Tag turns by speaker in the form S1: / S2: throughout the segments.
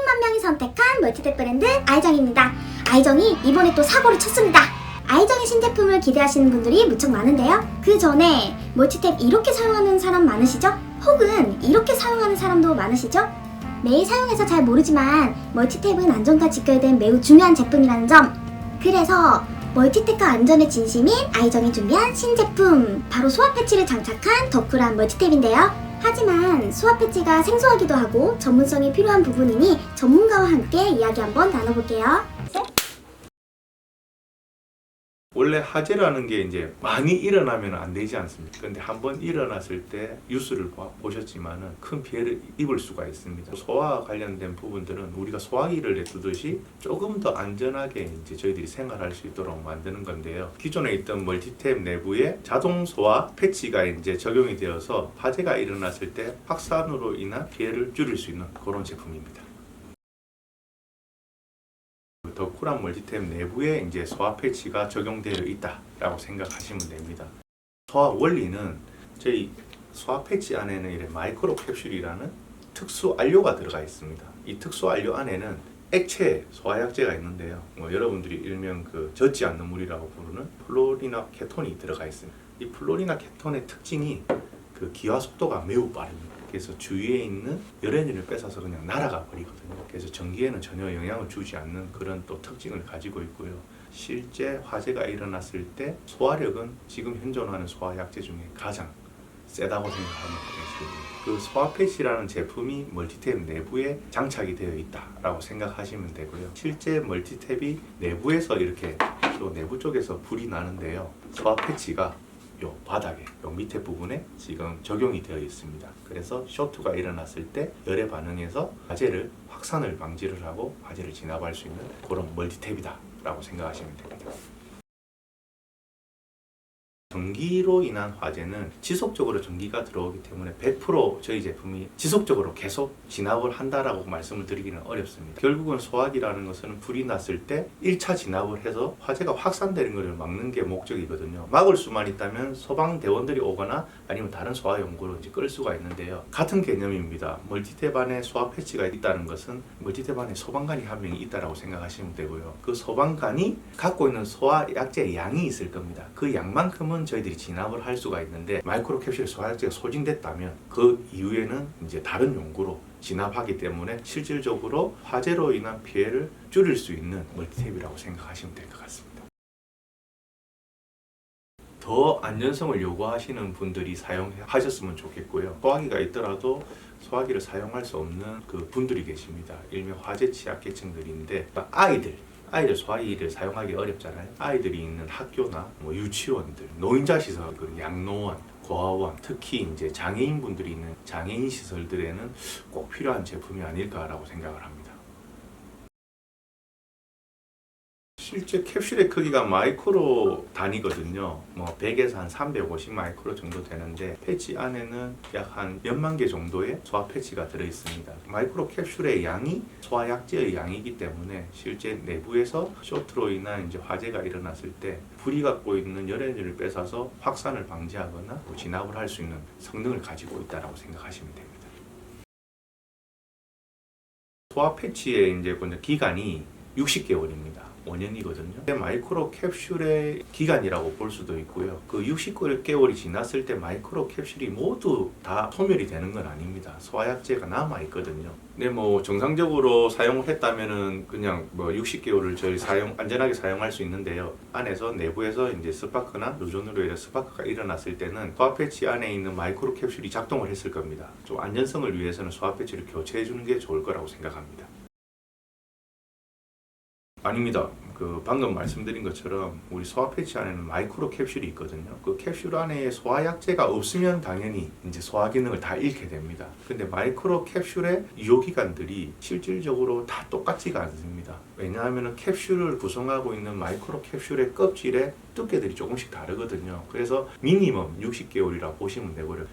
S1: 30만 명이 선택한 멀티탭 브랜드 아이정입니다. 아이정이 이번에 또 사고를 쳤습니다. 아이정의 신제품을 기대하시는 분들이 무척 많은데요. 그 전에 멀티탭 이렇게 사용하는 사람 많으시죠? 혹은 이렇게 사용하는 사람도 많으시죠? 매일 사용해서 잘 모르지만 멀티탭은 안전과 직결된 매우 중요한 제품이라는 점. 그래서 멀티탭과 안전의 진심인 아이정이 준비한 신제품, 바로 소화 패치를 장착한 더 쿨한 멀티탭인데요. 하지만 소화 패치가 생소하기도 하고 전문성이 필요한 부분이니 전문가와 함께 이야기 한번 나눠볼게요.
S2: 원래 화재라는 게 이제 많이 일어나면 안 되지 않습니까? 근데 한번 일어났을 때 뉴스를 보셨지만은 큰 피해를 입을 수가 있습니다. 소화와 관련된 부분들은 우리가 소화기를 내두듯이 조금 더 안전하게 이제 저희들이 생활할 수 있도록 만드는 건데요. 기존에 있던 멀티탭 내부에 자동 소화 패치가 이제 적용이 되어서 화재가 일어났을 때 확산으로 인한 피해를 줄일 수 있는 그런 제품입니다. 더 쿨한 멀티탭 내부에 이제 소화 패치가 적용되어 있다라고 생각하시면 됩니다. 소화 원리는 저희 소화 패치 안에는 이런 마이크로 캡슐이라는 특수 안료가 들어가 있습니다. 이 특수 안료 안에는 액체 소화약제가 있는데요. 여러분들이 일명 젖지 않는 물이라고 부르는 플로리나 케톤이 들어가 있습니다. 이 플로리나 케톤의 특징이 기화 속도가 매우 빠릅니다. 그래서 주위에 있는 열에너지를 뺏어서 그냥 날아가 버리거든요. 그래서 전기에는 전혀 영향을 주지 않는 그런 또 특징을 가지고 있고요. 실제 화재가 일어났을 때 소화력은 지금 현존하는 소화약제 중에 가장 세다고 생각하면 되겠습니다. 그 소화 패치라는 제품이 멀티탭 내부에 장착이 되어 있다라고 생각하시면 되고요. 실제 멀티탭이 내부에서 이렇게 또 내부 쪽에서 불이 나는데요. 소화 패치가 요 바닥에, 요 밑에 부분에 지금 적용이 되어 있습니다. 그래서 쇼트가 일어났을 때 열에 반응해서 화재를 확산을 방지를 하고 화재를 진압할 수 있는 그런 멀티탭이다 라고 생각하시면 됩니다. 전기로 인한 화재는 지속적으로 전기가 들어오기 때문에 100% 저희 제품이 지속적으로 계속 진압을 한다라고 말씀을 드리기는 어렵습니다. 결국은 소화기라는 것은 불이 났을 때 1차 진압을 해서 화재가 확산되는 것을 막는 게 목적이거든요. 막을 수만 있다면 소방대원들이 오거나 아니면 다른 소화용구로 이제 끌 수가 있는데요. 같은 개념입니다. 멀티탭 안에 소화 패치가 있다는 것은 멀티탭 안에 소방관이 한 명이 있다라고 생각하시면 되고요. 그 소방관이 갖고 있는 소화약제의 양이 있을 겁니다. 그 양만큼은 저희들이 진압을 할 수가 있는데 마이크로 캡슐 소화약제가 소진됐다면 그 이후에는 이제 다른 용구로 진압하기 때문에 실질적으로 화재로 인한 피해를 줄일 수 있는 멀티탭이라고 생각하시면 될 것 같습니다. 더 안전성을 요구하시는 분들이 사용하셨으면 좋겠고요. 소화기가 있더라도 소화기를 사용할 수 없는 분들이 계십니다. 일명 화재 취약계층들인데 아이들 소화기를 사용하기 어렵잖아요. 아이들이 있는 학교나 유치원들, 노인자 시설, 양로원, 고아원, 특히 이제 장애인분들이 있는 장애인 시설들에는 꼭 필요한 제품이 아닐까라고 생각을 합니다. 실제 캡슐의 크기가 마이크로 단위거든요. 100에서 한 350 마이크로 정도 되는데 패치 안에는 약 한 몇만 개 정도의 소화 패치가 들어있습니다. 마이크로 캡슐의 양이 소화약제의 양이기 때문에 실제 내부에서 쇼트로 인한 이제 화재가 일어났을 때 불이 갖고 있는 열에너지를 뺏어서 확산을 방지하거나 진압을 할 수 있는 성능을 가지고 있다고 생각하시면 됩니다. 소화 패치의 이제 기간이 60개월입니다. 5년이거든요. 마이크로 캡슐의 기간이라고 볼 수도 있고요. 그 60개월이 지났을 때 마이크로 캡슐이 모두 다 소멸이 되는 건 아닙니다. 소화약제가 남아 있거든요. 근데 정상적으로 사용을 했다면은 그냥 60개월을 저희 안전하게 사용할 수 있는데요. 안에서 내부에서 이제 스파크나 누전으로 인해 스파크가 일어났을 때는 소화 패치 안에 있는 마이크로 캡슐이 작동을 했을 겁니다. 좀 안전성을 위해서는 소화 패치를 교체해 주는 게 좋을 거라고 생각합니다. 아닙니다. 방금 말씀드린 것처럼 우리 소화 패치 안에는 마이크로 캡슐이 있거든요. 그 캡슐 안에 소화약제가 없으면 당연히 이제 소화 기능을 다 잃게 됩니다. 근데 마이크로 캡슐의 유효기간들이 실질적으로 다 똑같지가 않습니다. 왜냐하면 캡슐을 구성하고 있는 마이크로 캡슐의 껍질의 두께들이 조금씩 다르거든요. 그래서 미니멈 60개월이라고 보시면 되고요.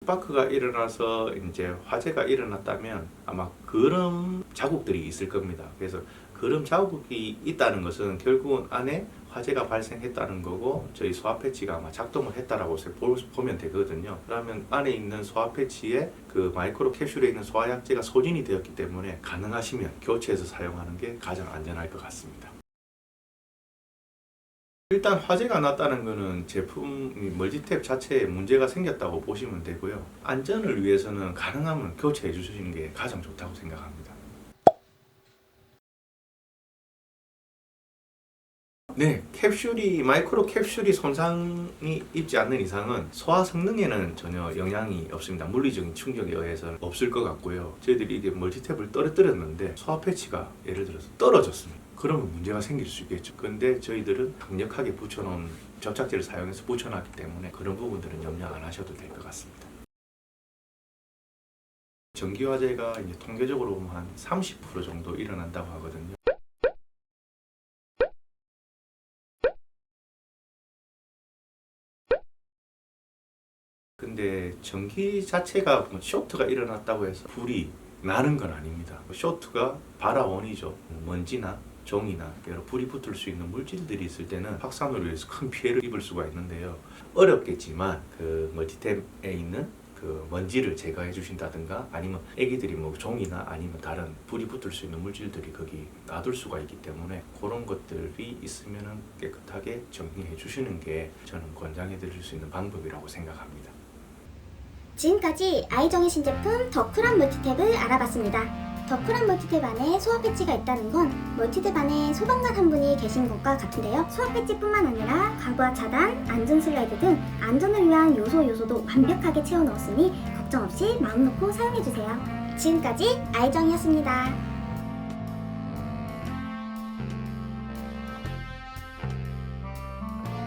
S2: 스파크가 일어나서 이제 화재가 일어났다면 아마 그런 자국들이 있을 겁니다. 그래서 그럼 자국이 있다는 것은 결국은 안에 화재가 발생했다는 거고 저희 소화 패치가 아마 작동을 했다라고 보면 되거든요. 그러면 안에 있는 소화 패치에 그 마이크로 캡슐에 있는 소화약제가 소진이 되었기 때문에 가능하시면 교체해서 사용하는 게 가장 안전할 것 같습니다. 일단 화재가 났다는 것은 제품 멀티탭 자체에 문제가 생겼다고 보시면 되고요. 안전을 위해서는 가능하면 교체해 주시는 게 가장 좋다고 생각합니다. 네, 마이크로 캡슐이 손상이 입지 않는 이상은 소화 성능에는 전혀 영향이 없습니다. 물리적인 충격에 의해서는 없을 것 같고요. 저희들이 이게 멀티탭을 떨어뜨렸는데 소화 패치가 예를 들어서 떨어졌습니다. 그러면 문제가 생길 수 있겠죠. 근데 저희들은 강력하게 붙여놓은 접착제를 사용해서 붙여놨기 때문에 그런 부분들은 염려 안 하셔도 될 것 같습니다. 전기 화재가 이제 통계적으로 보면 한 30% 정도 일어난다고 하거든요. 근데 전기 자체가 쇼트가 일어났다고 해서 불이 나는 건 아닙니다. 쇼트가 발화원이죠. 먼지나 종이나 여러 불이 붙을 수 있는 물질들이 있을 때는 확산으로 인해서 큰 피해를 입을 수가 있는데요. 어렵겠지만 그 멀티탭에 있는 그 먼지를 제거해 주신다든가 아니면 애기들이 뭐 종이나 아니면 다른 불이 붙을 수 있는 물질들이 거기 놔둘 수가 있기 때문에 그런 것들이 있으면은 깨끗하게 정리해 주시는 게 저는 권장해 드릴 수 있는 방법이라고 생각합니다.
S1: 지금까지 아이정의 신제품 더 쿨한 멀티탭을 알아봤습니다. 더 쿨한 멀티탭 안에 소화 패치가 있다는 건 멀티탭 안에 소방관 한 분이 계신 것과 같은데요. 소화 패치뿐만 아니라 가부하 차단, 안전 슬라이드 등 안전을 위한 요소도 완벽하게 채워 넣었으니 걱정 없이 마음 놓고 사용해주세요. 지금까지 아이정이었습니다.